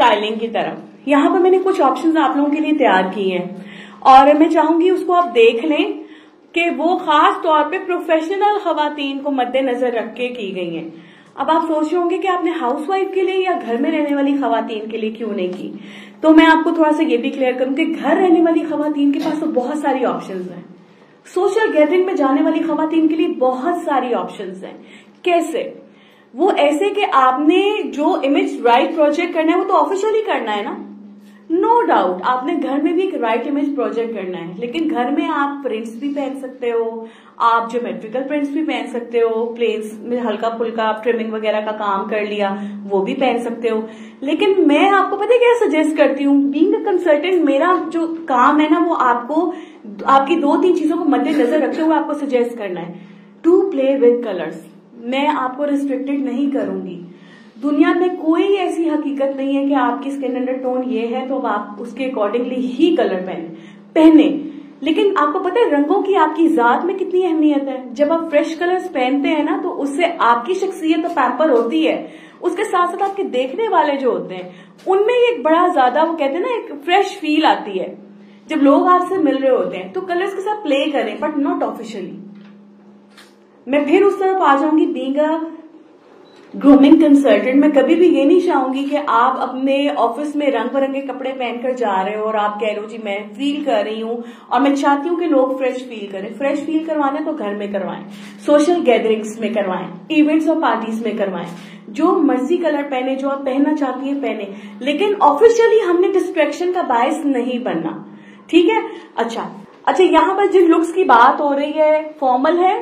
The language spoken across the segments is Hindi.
स्टाइलिंग की तरफ। यहाँ पर मैंने कुछ ऑप्शंस आप लोगों के लिए तैयार किए हैं और मैं चाहूंगी उसको आप देख लें कि वो खास तौर पे प्रोफेशनल खवातीन को मद्देनजर रख के की गई हैं। अब आप सोच रहे होंगे कि आपने हाउसवाइफ के लिए या घर में रहने वाली खवातीन के लिए क्यों नहीं की, तो मैं आपको थोड़ा सा ये भी क्लियर करूं कि घर रहने वाली खवातीन के पास तो बहुत सारी ऑप्शंस हैं। सोशल गैदरिंग में जाने वाली खवातीन के लिए बहुत सारी ऑप्शंस हैं। कैसे? वो ऐसे कि आपने जो इमेज राइट प्रोजेक्ट करना है वो तो ऑफिशियली करना है ना, नो डाउट आपने घर में भी एक राइट इमेज प्रोजेक्ट करना है, लेकिन घर में आप प्रिंट्स भी पहन सकते हो, आप ज्योमेट्रिकल प्रिंट्स भी पहन सकते हो, प्लेन्स में हल्का फुल्का ट्रिमिंग वगैरह का काम कर लिया वो भी पहन सकते हो। लेकिन मैं आपको पता है क्या सजेस्ट करती हूँ, बीइंग अ कंसल्टेंट मेरा जो काम है ना वो आपको आपकी 2-3 चीजों को मद्देनजर रखते हुए आपको सजेस्ट करना है। टू प्ले विद कलर्स, मैं आपको रिस्ट्रिक्टेड नहीं करूंगी। दुनिया में कोई ऐसी हकीकत नहीं है कि आपकी स्किन अंडरटोन ये है तो आप उसके अकॉर्डिंगली ही कलर पहने। लेकिन आपको पता है रंगों की आपकी जात में कितनी अहमियत है। जब आप फ्रेश कलर्स पहनते हैं ना तो उससे आपकी शख्सियत तो पैम्पर होती है, उसके साथ साथ आपके देखने वाले जो होते हैं उनमें एक बड़ा ज्यादा वो कहते हैं ना एक फ्रेश फील आती है जब लोग आपसे मिल रहे होते हैं। तो कलर्स के साथ प्ले करें बट नॉट ऑफिशियली। मैं फिर उस तरफ आ जाऊंगी, बीइंग अ ग्रूमिंग कंसल्टेंट मैं कभी भी ये नहीं चाहूंगी कि आप अपने ऑफिस में रंग बिरंगे कपड़े पहनकर जा रहे हो और आप कह रहे हो जी मैं फील कर रही हूँ और मैं चाहती हूँ कि लोग फ्रेश फील करें। फ्रेश फील करवाना तो घर में करवाएं, सोशल गैदरिंग्स में करवाएं, इवेंट्स और पार्टीज में करवाएं। जो मर्जी कलर पहने, जो आप पहनना चाहती है पहने, लेकिन ऑफिशियली हमने डिस्ट्रैक्शन का बायस नहीं बनना, ठीक है। अच्छा, यहाँ पर जिन लुक्स की बात हो रही है फॉर्मल है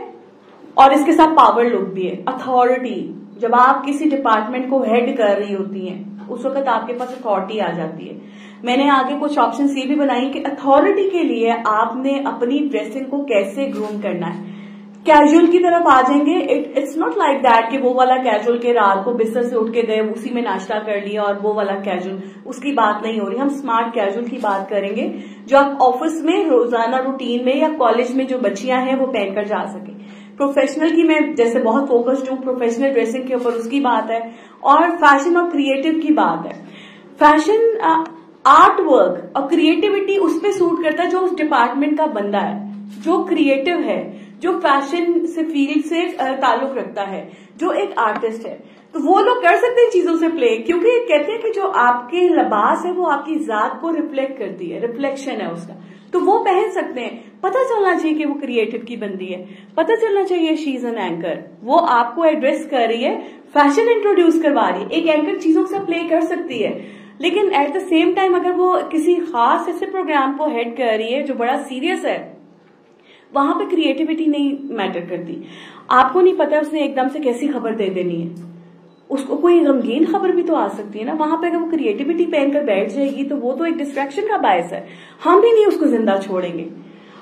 और इसके साथ पावर लुक भी है। अथॉरिटी, जब आप किसी डिपार्टमेंट को हेड कर रही होती हैं उस वक्त आपके पास अथॉरिटी आ जाती है। मैंने आगे कुछ ऑप्शंस ये भी बनाई कि अथॉरिटी के लिए आपने अपनी ड्रेसिंग को कैसे ग्रूम करना है। कैजुअल की तरफ आ जाएंगे, इट्स नॉट लाइक दैट कि वो वाला कैजुअल के रात को बिस्तर से उठ के गए उसी में नाश्ता कर लिया और वो वाला कैजुअल, उसकी बात नहीं हो रही। हम स्मार्ट कैजुअल की बात करेंगे जो आप ऑफिस में रोजाना रूटीन में या कॉलेज में जो बच्चियां हैं वो पहनकर जा सके। प्रोफेशनल की मैं जैसे बहुत फोकस्ड हूँ प्रोफेशनल ड्रेसिंग के ऊपर, उसकी बात है। और फैशन और क्रिएटिव की बात है। फैशन आर्ट वर्क और क्रिएटिविटी उस पर सूट करता है जो उस डिपार्टमेंट का बंदा है, जो क्रिएटिव है, जो फैशन से फील्ड से ताल्लुक रखता है, जो एक आर्टिस्ट है। तो वो लोग कर सकते हैं चीजों से प्ले, क्योंकि कहते हैं कि जो आपके लिबास है वो आपकी जात को रिफ्लेक्ट करती है, रिफ्लेक्शन है उसका, तो वो पहन सकते हैं। पता चलना चाहिए कि वो क्रिएटिव की बंदी है, पता चलना चाहिए शी इज एन एंकर, वो आपको एड्रेस कर रही है, फैशन इंट्रोड्यूस करवा रही है। एक एंकर चीजों से प्ले कर सकती है, लेकिन एट द सेम टाइम अगर वो किसी खास ऐसे प्रोग्राम को हेड कर रही है जो बड़ा सीरियस है, वहां पे क्रिएटिविटी नहीं मैटर करती। आपको नहीं पता उसने एकदम से कैसी खबर दे देनी है, उसको कोई गमगीन खबर भी तो आ सकती है ना। वहां पे अगर वो क्रिएटिविटी पहनकर बैठ जाएगी तो वो तो एक डिस्ट्रैक्शन का बायस है। हम भी नहीं उसको जिंदा छोड़ेंगे,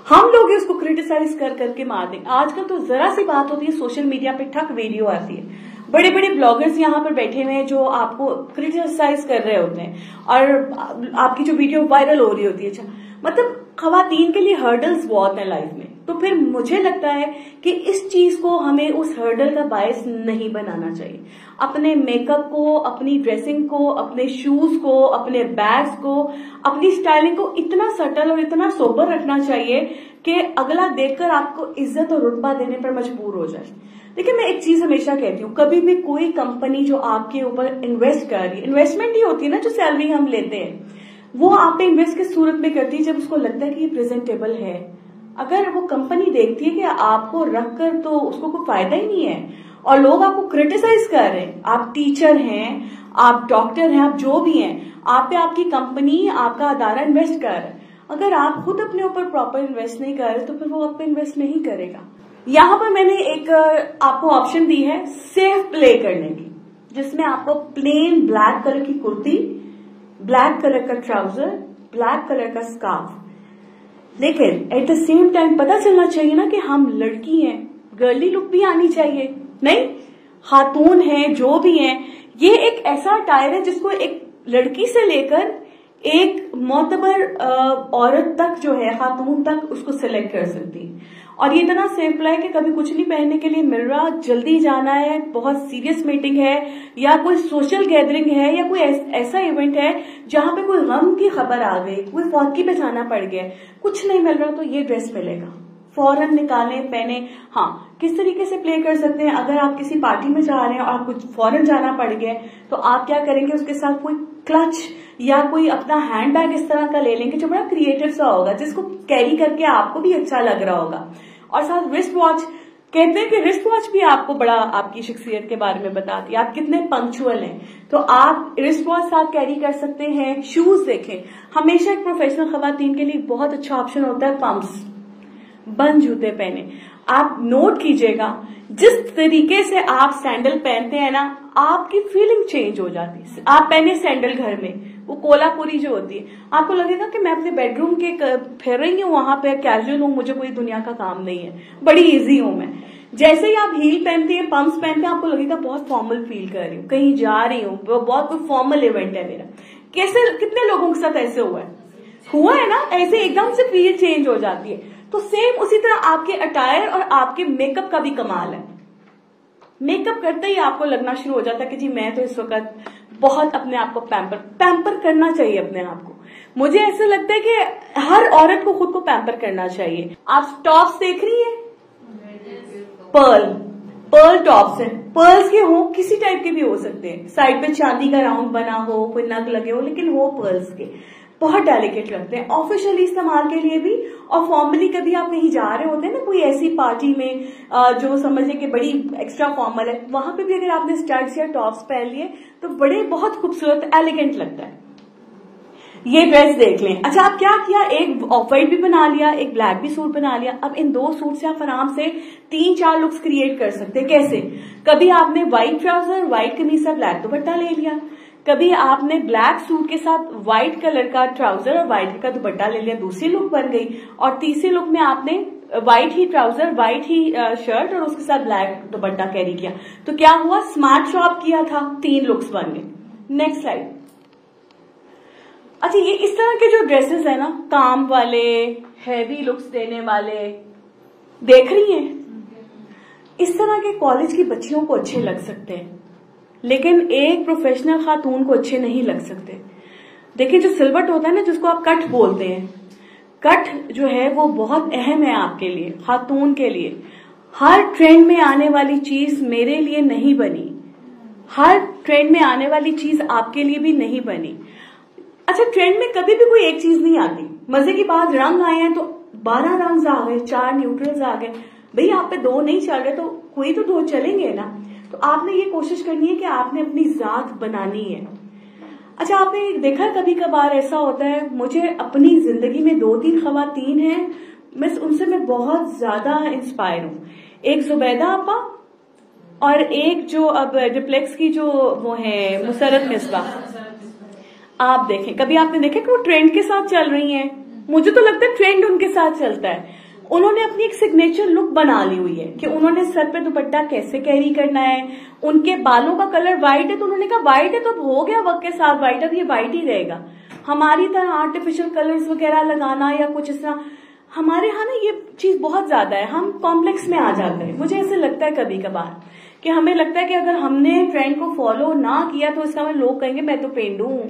हम लोग उसको क्रिटिसाइज कर करके मार देंगे। आजकल तो जरा सी बात होती है सोशल मीडिया पे ठक वीडियो आती है, बड़े बड़े ब्लॉगर्स यहाँ पर बैठे हुए हैं जो आपको क्रिटिसाइज कर रहे होते हैं और आपकी जो वीडियो वायरल हो रही होती है। अच्छा, मतलब खवातीन के लिए हर्डल्स बहुत है लाइफ में, तो फिर मुझे लगता है कि इस चीज को हमें उस हर्डल का बायस नहीं बनाना चाहिए। अपने मेकअप को, अपनी ड्रेसिंग को, अपने शूज को, अपने बैग्स को, अपनी स्टाइलिंग को इतना सटल और इतना सोबर रखना चाहिए कि अगला देखकर आपको इज्जत और रुतबा देने पर मजबूर हो जाए। देखिए, मैं एक चीज हमेशा कहती हूँ, कभी भी कोई कंपनी जो आपके ऊपर इन्वेस्ट कर रही है, इन्वेस्टमेंट ही होती है ना जो सैलरी हम लेते हैं, वो आप पे इन्वेस्ट किस सूरत में करती है, जब उसको लगता है कि ये प्रेजेंटेबल है। अगर वो कंपनी देखती है कि आपको रखकर तो उसको कोई फायदा ही नहीं है और लोग आपको क्रिटिसाइज कर रहे हैं, आप टीचर हैं, आप डॉक्टर हैं, आप जो भी हैं, आप पे आपकी कंपनी, आपका अदारा इन्वेस्ट कर रहा है, अगर आप खुद अपने ऊपर प्रॉपर इन्वेस्ट नहीं कर रहे तो फिर वो आप पे इन्वेस्ट नहीं करेगा। यहाँ पर मैंने एक आपको ऑप्शन दी है सेफ प्ले करने की, जिसमें आपको प्लेन ब्लैक कलर की कुर्ती, ब्लैक कलर का ट्राउजर, ब्लैक कलर का स्कार्फ, लेकिन एट द सेम टाइम पता चलना चाहिए ना कि हम लड़की हैं, गर्ली लुक भी आनी चाहिए। नहीं, खातून हैं, जो भी हैं, ये एक ऐसा अटायर है जिसको एक लड़की से लेकर एक मोतबर औरत तक जो है, खातून तक उसको सिलेक्ट कर सकती है। और ये इतना सिंपल है कि कभी कुछ नहीं पहनने के लिए मिल रहा, जल्दी जाना है, बहुत सीरियस मीटिंग है या कोई सोशल गैदरिंग है या कोई ऐसा इवेंट है जहां पे कोई गम की खबर आ गई, कोई फौत की पे जाना पड़ गया, कुछ नहीं मिल रहा, तो ये ड्रेस मिलेगा, फौरन निकालें, पहने। हाँ, किस तरीके से प्ले कर सकते हैं, अगर आप किसी पार्टी में जा रहे हैं और कुछ फौरन जाना पड़ गया तो आप क्या करेंगे, उसके साथ कोई क्लच या कोई अपना हैंडबैग इस तरह का ले लेंगे जो बड़ा क्रिएटिव सा होगा, जिसको कैरी करके आपको भी अच्छा लग रहा होगा। और साथ रिस्ट वॉच, कहते हैं कि रिस्ट वॉच भी आपको बड़ा आपकी शख्सियत के बारे में बताती है, आप कितने पंक्चुअल हैं, तो आप रिस्ट वॉच साथ कैरी कर सकते हैं। शूज देखें, हमेशा एक प्रोफेशनल खवातीन के लिए बहुत अच्छा ऑप्शन होता है पम्प्स, बंद जूते पहने। आप नोट कीजिएगा, जिस तरीके से आप सैंडल पहनते हैं ना, आपकी फीलिंग चेंज हो जाती है। आप पहने सैंडल घर में, वो कोलापुरी जो होती है, आपको लगेगा कि मैं अपने बेडरूम के फिर रही हूँ, वहां पे कैजुअल हूँ, मुझे कोई दुनिया का काम नहीं है, बड़ी इजी हूं मैं। जैसे ही आप हील पहनते हैं, पम्प्स पहनते हैं, आपको लगेगा बहुत फॉर्मल फील कर रही हूँ, कहीं जा रही हूँ, बहुत कोई फॉर्मल इवेंट है मेरा। कैसे, कितने लोगों के साथ ऐसे हुआ है ना, ऐसे एकदम से फील चेंज हो जाती है। तो सेम उसी तरह आपके अटायर और आपके मेकअप का भी कमाल है। मेकअप करते ही आपको लगना शुरू हो जाता है कि जी मैं तो इस वक्त बहुत अपने आप को पैम्पर करना चाहिए अपने आप को। मुझे ऐसा लगता है कि हर औरत को खुद को पैम्पर करना चाहिए। आप टॉप्स देख रही हैं, पर्ल टॉप्स है, पर्ल्स के हो, किसी टाइप के भी हो सकते हैं, साइड पे चांदी का राउंड बना हो, कोई नग लगे हो, लेकिन हो पर्ल्स के, बहुत डेलिकेट लगते हैं ऑफिशियली इस्तेमाल के लिए भी। और फॉर्मली कभी आप कहीं जा रहे होते हैं ना, कोई ऐसी पार्टी में जो समझे कि बड़ी एक्स्ट्रा फॉर्मल है, वहां पे भी अगर आपने स्टड्स या टॉप्स पहन लिए तो बड़े बहुत खूबसूरत एलिगेंट लगता है। ये ड्रेस देख लें। अच्छा, आप क्या किया, एक ऑफ व्हाइट भी बना लिया, एक ब्लैक भी सूट बना लिया। अब इन दो सूट से आप आराम से 3-4 लुक्स क्रिएट कर सकते हैं। कैसे, कभी आपने व्हाइट ट्राउजर, व्हाइट कमीज, ब्लैक दुपट्टा ले लिया, कभी आपने ब्लैक सूट के साथ व्हाइट कलर का ट्राउजर और व्हाइट का दुपट्टा ले लिया, दूसरी लुक बन गई। और तीसरी लुक में आपने व्हाइट ही ट्राउजर, व्हाइट ही शर्ट और उसके साथ ब्लैक दुपट्टा कैरी किया, तो क्या हुआ, स्मार्ट शॉप किया था, 3 लुक्स बन गए। Next slide. अच्छा, ये इस तरह के जो ड्रेसेस है ना, काम वाले, हैवी लुक्स देने वाले, देख रही हैं, इस तरह के कॉलेज की बच्चियों को अच्छे लग सकते हैं, लेकिन एक प्रोफेशनल खातून को अच्छे नहीं लग सकते। देखिए, जो सिलवट होता है ना, जिसको आप कट बोलते हैं, कट जो है वो बहुत अहम है आपके लिए, खातून के लिए। हर ट्रेंड में आने वाली चीज मेरे लिए नहीं बनी, हर ट्रेंड में आने वाली चीज आपके लिए भी नहीं बनी। अच्छा, ट्रेंड में कभी भी कोई एक चीज नहीं आती। मजे की बात, रंग आए हैं तो 12 रंग आ गए, 4 न्यूट्रल्स आ गए, भाई आप पे 2 नहीं चल रहे तो कोई तो 2 चलेंगे ना। तो आपने ये कोशिश करनी है कि आपने अपनी जात बनानी है। अच्छा, आपने देखा कभी कभार ऐसा होता है, मुझे अपनी जिंदगी में 2-3 खवातीन हैं, उनसे मैं बहुत ज्यादा इंस्पायर हूं। एक जुबैदा आपा और एक जो अब डिप्लेक्स की जो वो है मुसरत मिसबा। आप देखें, कभी आपने देखा कि वो ट्रेंड के साथ चल रही हैं? मुझे तो लगता है ट्रेंड उनके साथ चलता है। उन्होंने अपनी एक सिग्नेचर लुक बना ली हुई है कि उन्होंने सर पे दुपट्टा कैसे कैरी करना है। उनके बालों का कलर व्हाइट है तो उन्होंने कहा व्हाइट है तो हो गया वक्त के साथ व्हाइट, अब ये व्हाइट ही रहेगा। हमारी तरह आर्टिफिशियल कलर्स वगैरह लगाना या कुछ इस तरह, हमारे यहाँ ना ये चीज बहुत ज्यादा है, हम कॉम्प्लेक्स में आ जाते हैं। मुझे ऐसे लगता है कभी कभार कि हमें लगता है कि अगर हमने ट्रेंड को फॉलो ना किया तो इसका मतलब लोग कहेंगे मैं तो पेंडू हूं,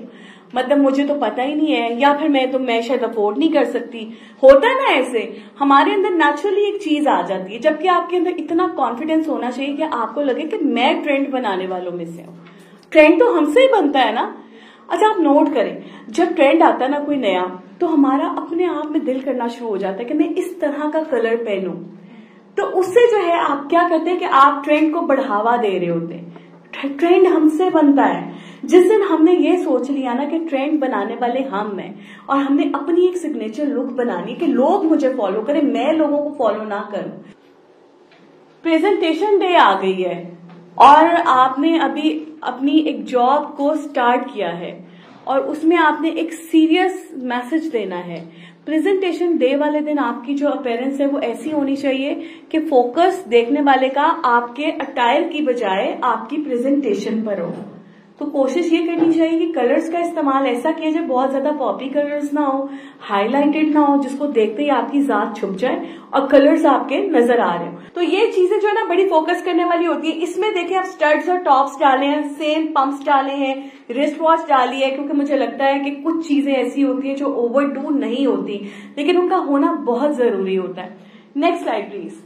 मतलब मुझे तो पता ही नहीं है, या फिर मैं शायद अफोर्ड नहीं कर सकती। होता है ना ऐसे, हमारे अंदर नेचुरली एक चीज आ जाती है, जबकि आपके अंदर इतना कॉन्फिडेंस होना चाहिए कि आपको लगे कि मैं ट्रेंड बनाने वालों में से हूं। ट्रेंड तो हमसे ही बनता है ना। अच्छा, आप नोट करें, जब ट्रेंड आता है ना कोई नया, तो हमारा अपने आप में दिल करना शुरू हो जाता है कि मैं इस तरह का कलर पहनूं। तो उससे जो है आप क्या करते हैं कि आप ट्रेंड को बढ़ावा दे रहे होते हैं। ट्रेंड हमसे बनता है। जिस दिन हमने ये सोच लिया ना कि ट्रेंड बनाने वाले हम हैं और हमने अपनी एक सिग्नेचर लुक बनानी कि लोग मुझे फॉलो करें, मैं लोगों को फॉलो ना करूं। प्रेजेंटेशन डे आ गई है और आपने अभी अपनी एक जॉब को स्टार्ट किया है और उसमें आपने एक सीरियस मैसेज देना है। प्रेजेंटेशन डे वाले दिन आपकी जो अपीयरेंस है वो ऐसी होनी चाहिए कि फोकस देखने वाले का आपके अटायर की बजाय आपकी प्रेजेंटेशन पर हो। तो कोशिश ये करनी चाहिए कि कलर्स का इस्तेमाल ऐसा किया जाए, बहुत ज्यादा पॉपी कलर्स ना हो, हाईलाइटेड ना हो, जिसको देखते ही आपकी जात छुप जाए और कलर्स आपके नजर आ रहे हो। तो ये चीजें जो है ना बड़ी फोकस करने वाली होती है। इसमें देखिए आप स्टड्स और टॉप्स डाले हैं, सेम पंप्स डाले हैं, रिस्ट वॉच डाली है, क्योंकि मुझे लगता है कि कुछ चीजें ऐसी होती है जो ओवरडू नहीं होती, लेकिन उनका होना बहुत जरूरी होता है। Next slide please.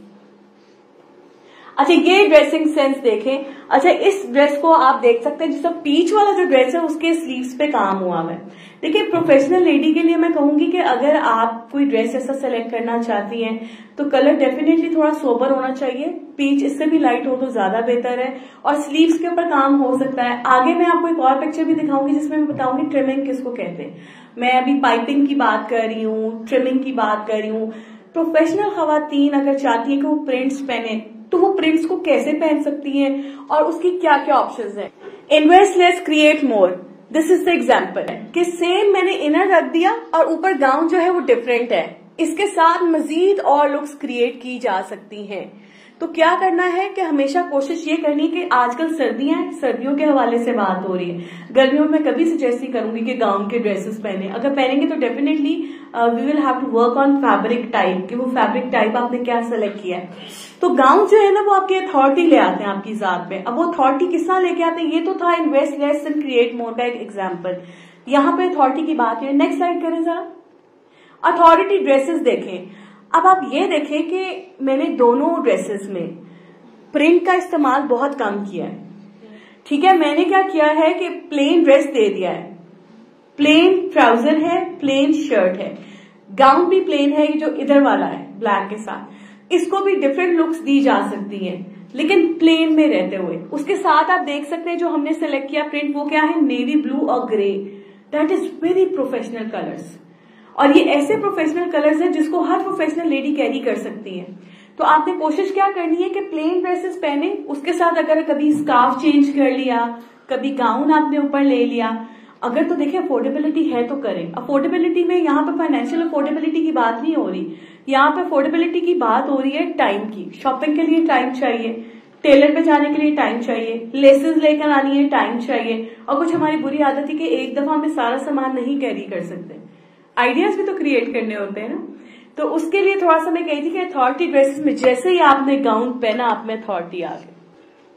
अच्छा, ये ड्रेसिंग सेंस देखें। अच्छा, इस ड्रेस को आप देख सकते हैं, जिसका पीच वाला जो ड्रेस है उसके स्लीव्स पे काम हुआ है। देखिए, प्रोफेशनल लेडी के लिए मैं कहूंगी कि अगर आप कोई ड्रेस ऐसा सेलेक्ट करना चाहती हैं तो कलर डेफिनेटली थोड़ा सोबर होना चाहिए, पीच इससे भी लाइट हो तो ज्यादा बेहतर है, और स्लीव्स के ऊपर काम हो सकता है। आगे मैं आपको एक और पिक्चर भी दिखाऊंगी जिसमें मैं बताऊंगी ट्रिमिंग किसको कहते हैं। मैं अभी पाइपिंग की बात कर रही हूँ, ट्रिमिंग की बात कर रही हूँ। प्रोफेशनल खवातीन अगर चाहती है कि वो प्रिंट्स पहने तो वो प्रिंट्स को कैसे पहन सकती हैं और उसकी क्या क्या ऑप्शंस हैं। Invest less create more, this is the example है कि सेम मैंने इनर रख दिया और ऊपर गाउन जो है वो डिफरेंट है, इसके साथ मजीद और लुक्स क्रिएट की जा सकती हैं। तो क्या करना है कि हमेशा कोशिश ये करनी कि आजकल सर्दियां हैं, सर्दियों के हवाले से बात हो रही है। गर्मियों में कभी सजेस्ट नहीं करूंगी कि गाउन के ड्रेसेस पहने, अगर पहनेंगे तो definitely we will have to work on fabric type, कि वो फैब्रिक टाइप आपने क्या सेलेक्ट किया है। तो गाउन जो है ना वो आपकी अथॉरिटी ले आते हैं आपकी जात पे। अब वो अथॉरिटी किस तरह लेके आते हैं, ये तो था invest less and create more का एक एग्जाम्पल। यहाँ पे अथॉरिटी की बात है। नेक्स्ट स्लाइड करें जरा। अथॉरिटी ड्रेसेस देखें। अब आप ये देखें कि मैंने दोनों ड्रेसेस में प्रिंट का इस्तेमाल बहुत कम किया है। ठीक है, मैंने क्या किया है कि प्लेन ड्रेस दे दिया है, प्लेन ट्राउजर है, प्लेन शर्ट है, गाउन भी प्लेन है, जो इधर वाला है ब्लैक के साथ। इसको भी डिफरेंट लुक्स दी जा सकती हैं लेकिन प्लेन में रहते हुए। उसके साथ आप देख सकते हैं जो हमने सेलेक्ट किया प्रिंट वो क्या है, नेवी ब्लू और grey. That is very professional colours, और ये ऐसे प्रोफेशनल कलर्स हैं जिसको हर प्रोफेशनल लेडी कैरी कर सकती है। तो आपने कोशिश क्या करनी है कि प्लेन ड्रेसेस पहने, उसके साथ अगर कभी स्कार्फ चेंज कर लिया, कभी गाउन आपने ऊपर ले लिया, अगर तो देखिए अफोर्डेबिलिटी है तो करें। अफोर्डेबिलिटी में यहाँ पे फाइनेंशियल अफोर्डेबिलिटी की बात नहीं हो रही, यहाँ पे अफोर्डेबिलिटी की बात हो रही है टाइम की। शॉपिंग के लिए टाइम चाहिए, टेलर पे जाने के लिए टाइम चाहिए, लेसेस लेकर आनी है टाइम चाहिए, और कुछ हमारी बुरी आदत है कि एक दफा में सारा सामान नहीं कैरी कर सकते, आइडियाज भी तो क्रिएट करने होते हैं ना। तो उसके लिए थोड़ा सा मैं कही थी कि अथॉरिटी ड्रेसेस में जैसे ही आपने गाउन पहना आप में अथॉरिटी आ गई।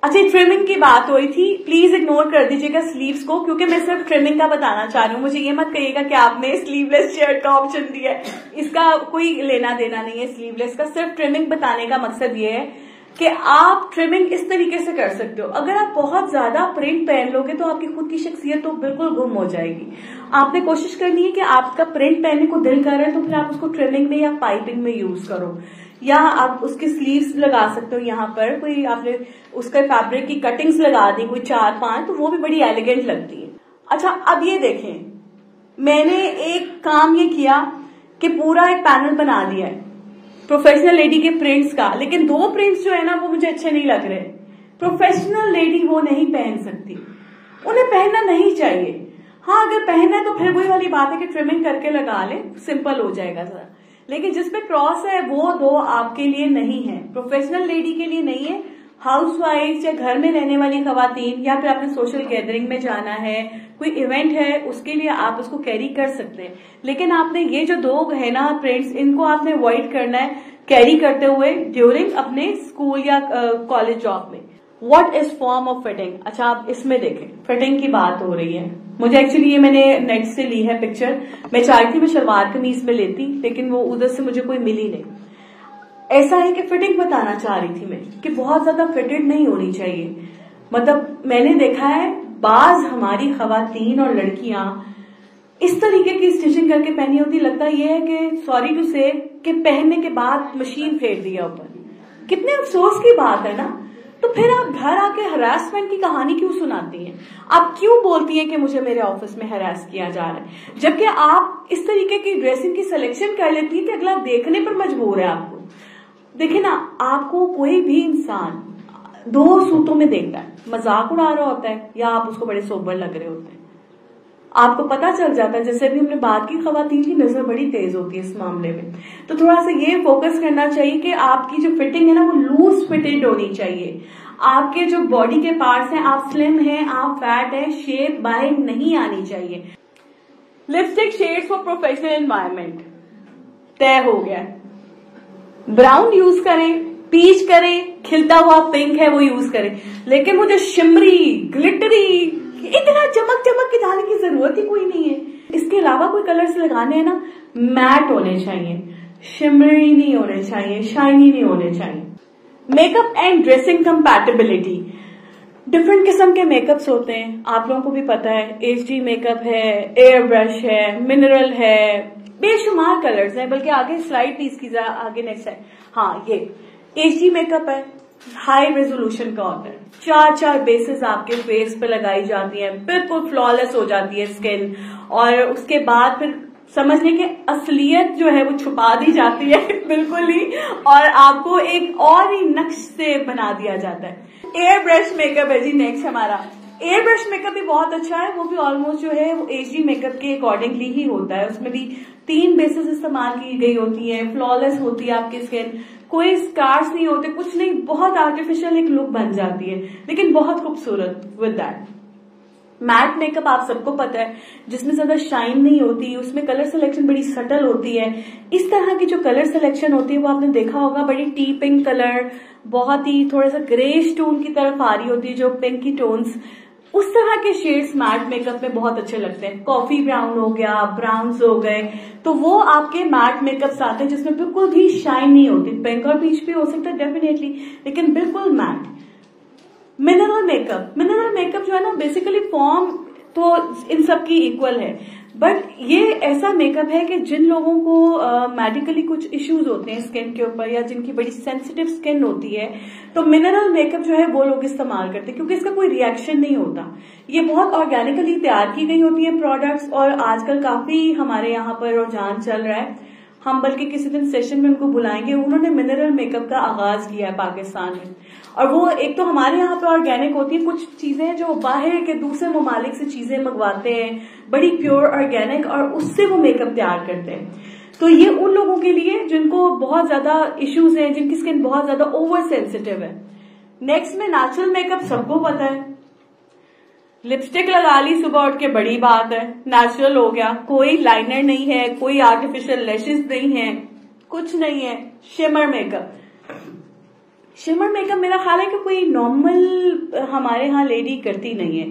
अच्छा, ट्रिमिंग की बात हो रही थी, प्लीज इग्नोर कर दीजिएगा स्लीव्स को, क्योंकि मैं सिर्फ ट्रिमिंग का बताना चाह रही हूँ। मुझे ये मत कहिएगा कि आपने स्लीवलेस शर्ट का ऑप्शन दिया है, इसका कोई लेना देना नहीं है स्लीवलेस का। सिर्फ ट्रिमिंग बताने का मकसद ये है कि आप ट्रिमिंग इस तरीके से कर सकते हो। अगर आप बहुत ज्यादा प्रिंट पहन लोगे तो आपकी खुद की शख्सियत तो बिल्कुल गुम हो जाएगी। आपने कोशिश करनी है कि आपका प्रिंट पहनने को दिल कर रहा है तो फिर आप उसको ट्रिमिंग में या पाइपिंग में यूज करो, या आप उसके स्लीव्स लगा सकते हो। यहाँ पर कोई आपने उसके फैब्रिक की कटिंग्स लगा दी कोई 4-5, तो वो भी बड़ी एलिगेंट लगती है। अच्छा, अब ये देखें, मैंने एक काम ये किया कि पूरा एक पैनल बना दिया है प्रोफेशनल लेडी के प्रिंट्स का, लेकिन 2 प्रिंट्स जो है ना वो मुझे अच्छे नहीं लग रहे। प्रोफेशनल लेडी वो नहीं पहन सकती, उन्हें पहनना नहीं चाहिए। हाँ, अगर पहनना है तो फिर वही वाली बात है कि ट्रिमिंग करके लगा ले, सिंपल हो जाएगा जरा। लेकिन जिसपे क्रॉस है वो 2 आपके लिए नहीं है, प्रोफेशनल लेडी के लिए नहीं है। हाउसवाइफ या घर में रहने वाली खवातीन, या फिर आपने सोशल गैदरिंग में जाना है, कोई इवेंट है, उसके लिए आप उसको कैरी कर सकते हैं। लेकिन आपने ये जो 2 है ना प्रिंट्स, इनको आपने अवॉइड करना है कैरी करते हुए ड्यूरिंग अपने स्कूल या कॉलेज जॉब में। What is form of fitting. अच्छा, आप इसमें देखें, फिटिंग की बात हो रही है। मुझे एक्चुअली ये मैंने नेट से ली है पिक्चर, मैं चाहती थी मैं शलवार कमीज में लेती, लेकिन वो उधर से मुझे कोई मिली नहीं। ऐसा है कि फिटिंग बताना चाह रही थी मैं कि बहुत ज्यादा फिटेड नहीं होनी चाहिए। मतलब मैंने देखा है बाज हमारी खवातीन और लड़कियां इस तरीके की स्टिचिंग करके पहनी होती, लगता ये है कि सॉरी टू से कि पहनने के बाद मशीन फेर दिया ऊपर। कितने अफसोस की बात है ना। तो फिर आप घर आके हरासमेंट की कहानी क्यों सुनाती हैं? आप क्यों बोलती हैं कि मुझे मेरे ऑफिस में हरास किया जा रहा है, जबकि आप इस तरीके की ड्रेसिंग की सिलेक्शन कर लेती है कि अगला देखने पर मजबूर है आपको। देखिए ना, आपको कोई भी इंसान 2 सूतों में देखता है, मजाक उड़ा रहा होता है या आप उसको बड़े सोबर लग रहे होते हैं, आपको पता चल जाता है। जैसे भी हमने बात की, खवातीन की नजर बड़ी तेज होती है इस मामले में। तो थोड़ा सा ये फोकस करना चाहिए कि आपकी जो फिटिंग है ना वो लूज फिटेड होनी चाहिए। आपके जो बॉडी के पार्ट्स हैं, आप स्लिम हैं, आप फैट हैं, शेप बाहर नहीं आनी चाहिए। Lipstick shades for professional environment तय हो गया। ब्राउन यूज करें, पीच करें, खिलता हुआ पिंक है वो यूज करें, लेकिन मुझे शिमरी, ग्लिटरी, इतना चमक चमक के जाने की जरूरत ही कोई नहीं है। इसके अलावा कोई कलर्स लगाने हैं ना, मैट होने चाहिए, शिमरी नहीं होने चाहिए, शाइनी नहीं होने चाहिए। Makeup and dressing compatibility, different किस्म के मेकअप्स होते हैं, आप लोगों को भी पता है। HD मेकअप है, एयर ब्रश है, मिनरल है, बेशुमार कलर्स हैं। बल्कि आगे स्लाइड प्लीज कीजिए, आगे नेक्स्ट है। हाँ, ये HD मेकअप है, हाई रेजोल्यूशन का होता है, 4 बेसेस आपके फेस पे लगाई जाती हैं, बिल्कुल फ्लॉलेस हो जाती है स्किन, और उसके बाद फिर समझने की असलियत जो है वो छुपा दी जाती है बिल्कुल ही, और आपको एक और ही नक्श से बना दिया जाता है। एयर ब्रश मेकअप है जी नेक्स्ट हमारा। एयर ब्रश मेकअप भी बहुत अच्छा है, वो भी ऑलमोस्ट जो है वो HD मेकअप के अकॉर्डिंगली ही होता है। उसमें भी 3 बेसेस इस्तेमाल की गई होती है, फ्लॉलेस होती है आपकी स्किन, कोई स्कार्स नहीं होते, कुछ नहीं, बहुत आर्टिफिशियल एक लुक बन जाती है, लेकिन बहुत खूबसूरत विद दैट। मैट मेकअप आप सबको पता है, जिसमें ज्यादा शाइन नहीं होती, उसमें कलर सिलेक्शन बड़ी सटल होती है। इस तरह की जो कलर सिलेक्शन होती है वो आपने देखा होगा, बड़ी टी पिंक कलर, बहुत ही थोड़ा सा ग्रेश टोन की तरफ आ रही होती है, जो पिंकी टोन्स, उस तरह के शेड्स मैट मेकअप में बहुत अच्छे लगते हैं। कॉफी ब्राउन हो गया, ब्राउन्स हो गए, तो वो आपके मैट मेकअप्स आते हैं जिसमें बिल्कुल भी शाइन नहीं होती। पिंक और पीच भी हो सकता है डेफिनेटली, लेकिन बिल्कुल मैट। मिनरल मेकअप जो है ना, बेसिकली फॉर्म तो इन सब की इक्वल है, बट ये ऐसा मेकअप है कि जिन लोगों को मेडिकली कुछ इश्यूज होते हैं स्किन के ऊपर, या जिनकी बड़ी सेंसिटिव स्किन होती है, तो मिनरल मेकअप जो है वो लोग इस्तेमाल करते हैं, क्योंकि इसका कोई रिएक्शन नहीं होता। ये बहुत ऑर्गेनिकली तैयार की गई होती है प्रोडक्ट्स, और आजकल काफी हमारे यहाँ पर रुझान चल रहा है। हम बल्कि किसी दिन सेशन में उनको बुलाएंगे, उन्होंने मिनरल मेकअप का आगाज किया है पाकिस्तान में, और वो एक तो हमारे यहाँ पे ऑर्गेनिक होती है, कुछ चीजें जो बाहर के दूसरे ममालिक से चीजें मंगवाते हैं, बड़ी प्योर ऑर्गेनिक, और उससे वो मेकअप तैयार करते हैं। तो ये उन लोगों के लिए जिनको बहुत ज्यादा इश्यूज हैं, जिनकी स्किन बहुत ज्यादा ओवर सेंसिटिव है। नेक्स्ट में नेचुरल मेकअप सबको पता है, लिपस्टिक लगा ली सुबह उठ के, बड़ी बात है, नेचुरल हो गया, कोई लाइनर नहीं है, कोई आर्टिफिशियल लैशेस नहीं है, कुछ नहीं है। शिमर मेकअप मेरा ख्याल है कि कोई नॉर्मल हमारे यहाँ लेडी करती नहीं है।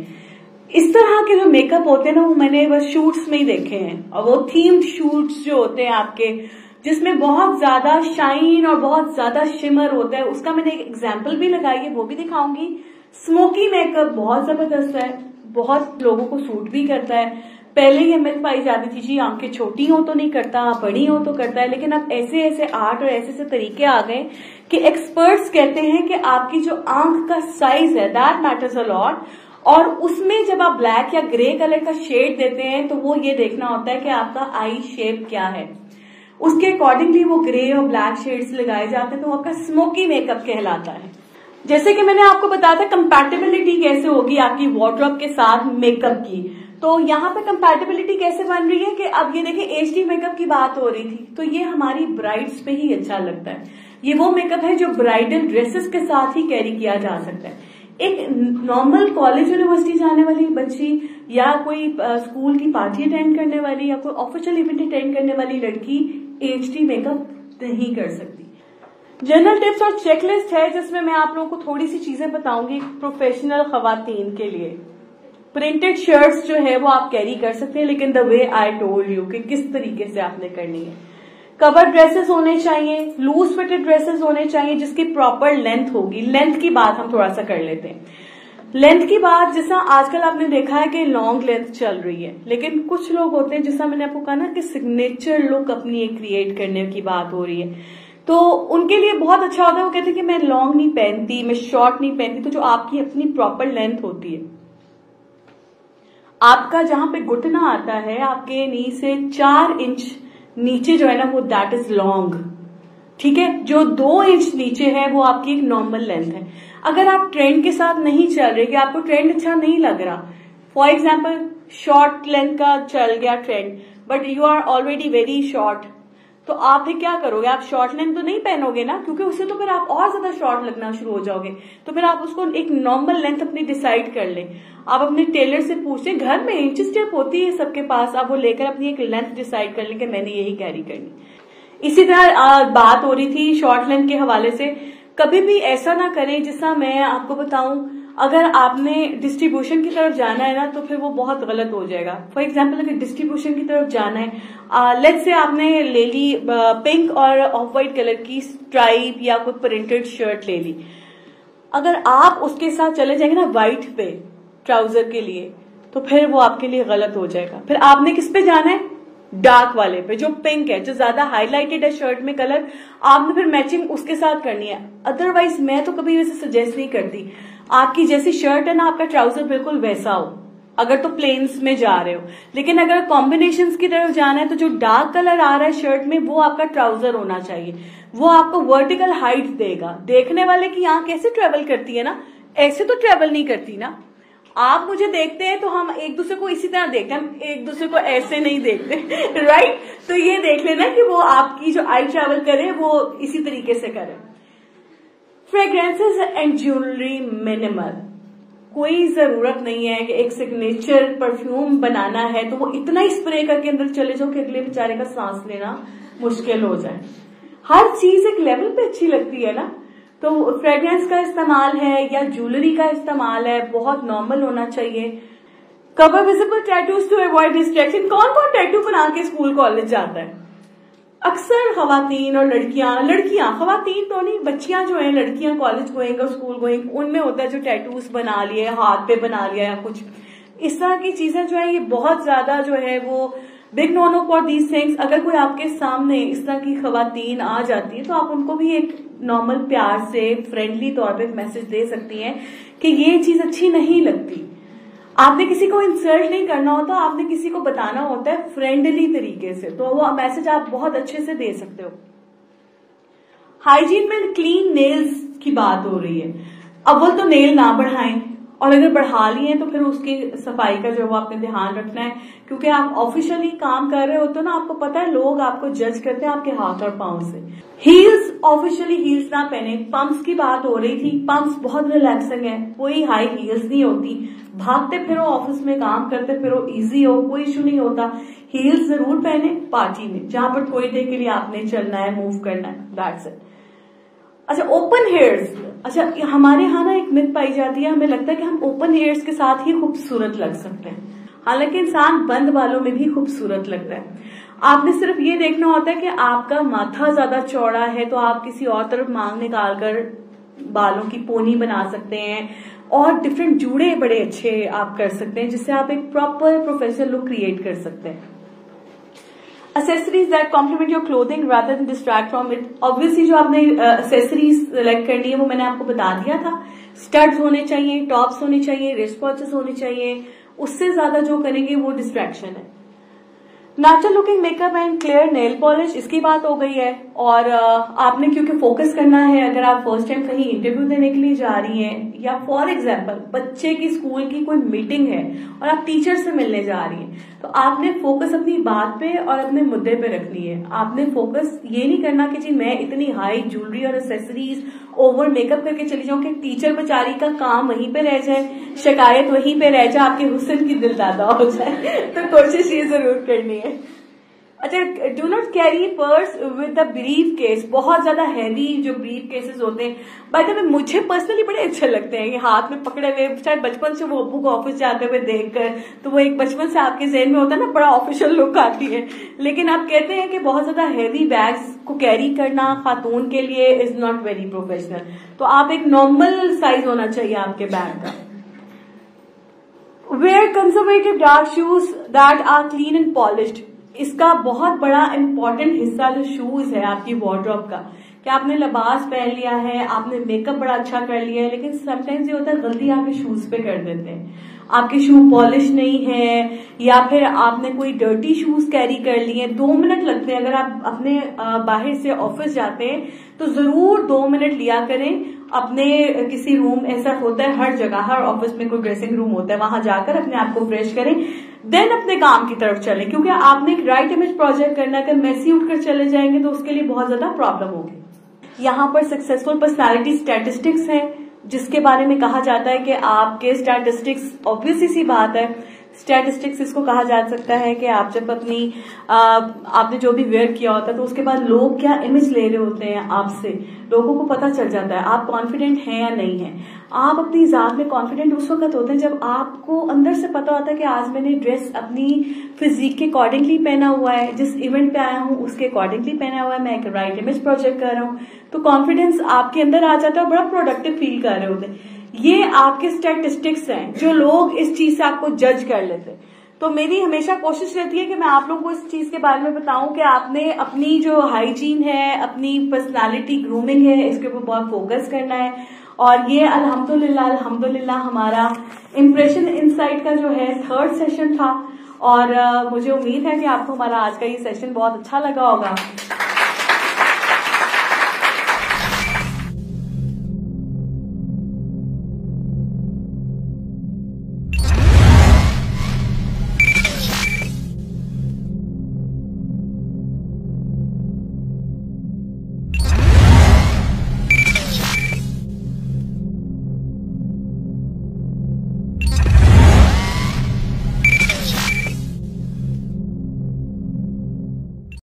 इस तरह के जो मेकअप होते हैं ना, वो मैंने बस शूट्स में ही देखे हैं, और वो थीम्ड शूट्स जो होते हैं आपके, जिसमें बहुत ज्यादा शाइन और बहुत ज्यादा शिमर होता है, उसका मैंने एक एग्जाम्पल भी लगाई है, वो भी दिखाऊंगी। स्मोकी मेकअप बहुत जबरदस्त है, बहुत लोगों को सूट भी करता है। पहले ये मिथ पाई जाती थी जी आंखें छोटी हो तो नहीं करता, बड़ी हो तो करता है, लेकिन अब ऐसे ऐसे आर्ट और ऐसे ऐसे तरीके आ गए कि एक्सपर्ट्स कहते हैं कि आपकी जो आंख का साइज है दैट मैटर्स अ लॉट, और उसमें जब आप ब्लैक या ग्रे कलर का शेड देते हैं तो वो ये देखना होता है कि आपका आई शेप क्या है, उसके अकॉर्डिंगली वो ग्रे और ब्लैक शेड्स लगाए जाते हैं, तो आपका स्मोकी मेकअप कहलाता है। जैसे कि मैंने आपको बताया था कंपैटिबिलिटी कैसे होगी आपकी वार्डरोब के साथ मेकअप की, तो यहाँ पे कंपैटिबिलिटी कैसे बन रही है कि अब ये देखिए HD मेकअप की बात हो रही थी, तो ये हमारी ब्राइड्स पे ही अच्छा लगता है। ये वो मेकअप है जो ब्राइडल ड्रेसेस के साथ ही कैरी किया जा सकता है। एक नॉर्मल कॉलेज यूनिवर्सिटी जाने वाली बच्ची, या कोई स्कूल की पार्टी अटेंड करने वाली, या कोई ऑफिशियल इवेंट अटेंड करने वाली लड़की HD मेकअप नहीं कर सकती। जनरल टिप्स और चेकलिस्ट है जिसमें मैं आप लोगों को थोड़ी सी चीजें बताऊंगी प्रोफेशनल खवातीन के लिए। प्रिंटेड शर्ट्स जो है वो आप कैरी कर सकते हैं, लेकिन the way I told you कि किस तरीके से आपने करनी है। कवर ड्रेसेस होने चाहिए, लूज फिटेड ड्रेसेस होने चाहिए जिसकी प्रॉपर लेंथ होगी। लेंथ की बात हम थोड़ा सा कर लेते हैं। लेंथ की बात, जैसा आजकल आपने देखा है कि लॉन्ग लेंथ चल रही है, लेकिन कुछ लोग होते हैं, जैसा मैंने आपको कहा ना कि सिग्नेचर लुक अपनी एक क्रिएट करने की बात हो रही है, तो उनके लिए बहुत अच्छा होता है। वो कहते हैं कि मैं लॉन्ग नहीं पहनती, मैं शॉर्ट नहीं पहनती, तो जो आपकी अपनी प्रॉपर लेंथ होती है, आपका जहां पे घुटना आता है आपके नी से 4 इंच नीचे जो है ना वो दैट इज लॉन्ग, ठीक है। जो 2 इंच नीचे है वो आपकी एक नॉर्मल लेंथ है। अगर आप ट्रेंड के साथ नहीं चल रहे, कि आपको ट्रेंड अच्छा नहीं लग रहा, फॉर एग्जाम्पल शॉर्ट लेंथ का चल गया trend, but you are already very short, तो आप फिर क्या करोगे, आप शॉर्ट लेंथ तो नहीं पहनोगे ना, क्योंकि उससे तो फिर आप और ज्यादा शॉर्ट लगना शुरू हो जाओगे। तो फिर आप उसको एक नॉर्मल लेंथ अपनी डिसाइड कर लें। आप अपने टेलर से पूछें, घर में इंच टेप होती है सबके पास, आप वो लेकर अपनी एक लेंथ डिसाइड कर लें कि मैंने यही कैरी करनी। इसी तरह बात हो रही थी शॉर्ट लेंथ के हवाले से, कभी भी ऐसा ना करें, जिसका मैं आपको बताऊं, अगर आपने डिस्ट्रीब्यूशन की तरफ जाना है ना तो फिर वो बहुत गलत हो जाएगा। फॉर एग्जाम्पल अगर डिस्ट्रीब्यूशन की तरफ जाना है, लेट्स से आपने ले ली पिंक और ऑफ व्हाइट कलर की स्ट्राइप या कोई प्रिंटेड शर्ट ले ली, अगर आप उसके साथ चले जाएंगे ना व्हाइट पे ट्राउजर के लिए, तो फिर वो आपके लिए गलत हो जाएगा। फिर आपने किस पे जाना है, डार्क वाले पे, जो पिंक है, जो ज्यादा हाईलाइटेड है शर्ट में कलर, आपने फिर मैचिंग उसके साथ करनी है। अदरवाइज मैं तो कभी वैसे सजेस्ट नहीं करती, आपकी जैसी शर्ट है ना, आपका ट्राउजर बिल्कुल वैसा हो, अगर तो प्लेन्स में जा रहे हो। लेकिन अगर कॉम्बिनेशंस की तरफ जाना है तो जो डार्क कलर आ रहा है शर्ट में, वो आपका ट्राउजर होना चाहिए। वो आपको वर्टिकल हाइट देगा। देखने वाले की आंख कैसे ट्रेवल करती है ना, ऐसे तो ट्रेवल नहीं करती ना। आप मुझे देखते हैं तो हम एक दूसरे को इसी तरह देखते हैं, हम एक दूसरे को ऐसे नहीं देखते राइट। तो ये देख लेना कि वो आपकी जो आई ट्रेवल करे वो इसी तरीके से करे। फ्रेग्रेंसेस एंड ज्वेलरी मिनिमल, कोई जरूरत नहीं है कि एक सिग्नेचर परफ्यूम बनाना है तो वो इतना ही स्प्रे करके अंदर चले जाओ कि अगले बेचारे का सांस लेना मुश्किल हो जाए। हर चीज एक लेवल पे अच्छी लगती है ना। तो फ्रेग्रेंस का इस्तेमाल है या ज्वेलरी का इस्तेमाल है, बहुत नॉर्मल होना चाहिए। Cover visible tattoos to avoid distraction, कौन कौन टैटू बना के स्कूल कॉलेज जाता है? अक्सर खवातीन और लड़कियां खवातीन तो नहीं, बच्चियां जो है, लड़कियां कॉलेज गोइंग और स्कूल गोइंग, उनमें होता है जो टैटूज बना लिए, हाथ पे बना लिया या कुछ इस तरह की चीजें जो है, ये बहुत ज्यादा जो है वो big no no for these things. अगर कोई आपके सामने इस तरह की खवातीन आ जाती है तो आप उनको भी एक नॉर्मल प्यार से फ्रेंडली तौर पे एक मैसेज दे सकती हैं कि ये चीज अच्छी नहीं लगती। आपने किसी को इंसल्ट नहीं करना होता, आपने किसी को बताना होता है फ्रेंडली तरीके से, तो वो मैसेज आप बहुत अच्छे से दे सकते हो। हाइजीन में क्लीन नेल्स की बात हो रही है। अव्वल तो नेल ना बढ़ाएं, और अगर बढ़ा लिए तो फिर उसकी सफाई का जो वो आपने ध्यान रखना है, क्योंकि आप ऑफिशियली काम कर रहे होते हो ना, आपको पता है लोग आपको जज करते हैं आपके हाथ और पांव से। हील्स, ऑफिशियली हील्स ना पहने। पंप्स की बात हो रही थी, पंप्स बहुत रिलैक्सिंग है, कोई हाई हील्स नहीं होती, भागते फिरो ऑफिस में, काम करते फिरो, इजी हो, कोई इशू नहीं होता। हील्स जरूर पहने पार्टी में, जहां पर थोड़ी देर के लिए आपने चलना है, मूव करना है, दैट्स इट। अच्छा, ओपन हेयर्स, अच्छा हमारे यहाँ ना एक मिथ पाई जाती है, हमें लगता है कि हम ओपन हेयर्स के साथ ही खूबसूरत लग सकते हैं, हालांकि इंसान बंद बालों में भी खूबसूरत लगता है। आपने सिर्फ ये देखना होता है कि आपका माथा ज्यादा चौड़ा है तो आप किसी और तरफ मांग निकालकर बालों की पोनी बना सकते हैं, और डिफरेंट जूड़े बड़े अच्छे आप कर सकते हैं, जिससे आप एक प्रॉपर प्रोफेशनल लुक क्रिएट कर सकते हैं। Accessories that complement your clothing rather than distract from it. Obviously जो आपने accessories select करनी है वो मैंने आपको बता दिया था। स्टड्स होने चाहिए, टॉप्स होने चाहिए, रिस्ट वॉचेस होने चाहिए, उससे ज्यादा जो करेंगे वो डिस्ट्रैक्शन है। Natural looking makeup and clear nail polish, इसकी बात हो गई है। और आपने क्योंकि फोकस करना है, अगर आप फर्स्ट टाइम कहीं इंटरव्यू देने के लिए जा रही हैं, या फॉर एग्जांपल बच्चे की स्कूल की कोई मीटिंग है और आप टीचर से मिलने जा रही हैं, तो आपने फोकस अपनी बात पे और अपने मुद्दे पे रखनी है। आपने फोकस ये नहीं करना कि जी मैं इतनी हाई ज्वेलरी और एक्सेसरीज ओवर मेकअप करके चली जाऊं कि टीचर बेचारी का काम वहीं पे रह जाए, शिकायत वहीं पे रह जाए, आपके हुस्न की दिल दादा हो जाए। तो कोशिश ये जरूर करनी है। अच्छा, do not carry purse with the brief case, बहुत ज्यादा हैवी जो ब्रीफ केसेस होते हैं, बाय द वे मुझे पर्सनली बड़े अच्छे लगते हैं, ये हाथ में पकड़े हुए, शायद बचपन से वो अब्बू को ऑफिस जाते हुए देखकर, तो वो एक बचपन से आपके जहन में होता है ना, बड़ा ऑफिशियल लुक आती है। लेकिन आप कहते हैं कि बहुत ज्यादा हैवी बैग्स को कैरी करना खातून के लिए इज नॉट वेरी प्रोफेशनल, तो आप एक नॉर्मल साइज होना चाहिए आपके बैग का। Wear conservative dark shoes that are clean and polished, इसका बहुत बड़ा इंपॉर्टेंट हिस्सा जो शूज है आपकी वार्डरोब का, कि आपने लिबास पहन लिया है, आपने मेकअप बड़ा अच्छा कर लिया है, लेकिन समटाइम्स ये होता है गलती आपके शूज पे कर देते हैं, आपके शू पॉलिश नहीं है, या फिर आपने कोई डर्टी शूज कैरी कर लिए। 2 मिनट लगते हैं, अगर आप अपने बाहर से ऑफिस जाते हैं तो जरूर 2 मिनट लिया करें अपने किसी रूम, ऐसा होता है हर जगह, हर ऑफिस में कोई ड्रेसिंग रूम होता है, वहां जाकर अपने आप को फ्रेश करें। देन अपने काम की तरफ चले, क्योंकि आपने एक राइट इमेज प्रोजेक्ट करना है। अगर मैसी उठकर चले जाएंगे तो उसके लिए बहुत ज्यादा प्रॉब्लम होगी। यहाँ पर सक्सेसफुल पर्सनालिटी स्टैटिस्टिक्स है, जिसके बारे में कहा जाता है कि आपके स्टैटिस्टिक्स, ऑब्वियसली सी बात है, स्टैटिस्टिक्स इसको कहा जा सकता है कि आप जब अपनी आपने जो भी वेयर किया होता है तो उसके बाद लोग क्या इमेज ले रहे होते हैं आपसे, लोगों को पता चल जाता है आप कॉन्फिडेंट हैं या नहीं है। आप अपनी जात में कॉन्फिडेंट उस वक्त होते हैं जब आपको अंदर से पता होता है कि आज मैंने ड्रेस अपनी फिजिक के अकॉर्डिंगली पहना हुआ है, जिस इवेंट पे आया हूँ उसके अकॉर्डिंगली पहना हुआ है, मैं एक राइट इमेज प्रोजेक्ट कर रहा हूँ, तो कॉन्फिडेंस आपके अंदर आ जाता है और बड़ा प्रोडक्टिव फील कर रहे होते हैं। ये आपके स्टैटिस्टिक्स हैं जो लोग इस चीज से आपको जज कर लेते हैं। तो मेरी हमेशा कोशिश रहती है कि मैं आप लोगों को इस चीज के बारे में बताऊं कि आपने अपनी जो हाइजीन है, अपनी पर्सनालिटी ग्रूमिंग है, इसके ऊपर बहुत फोकस करना है। और ये अल्हम्दुलिल्लाह हमारा इम्प्रेशन इनसाइट का जो है 3rd सेशन था, और मुझे उम्मीद है कि आपको हमारा आज का ये सेशन बहुत अच्छा लगा होगा।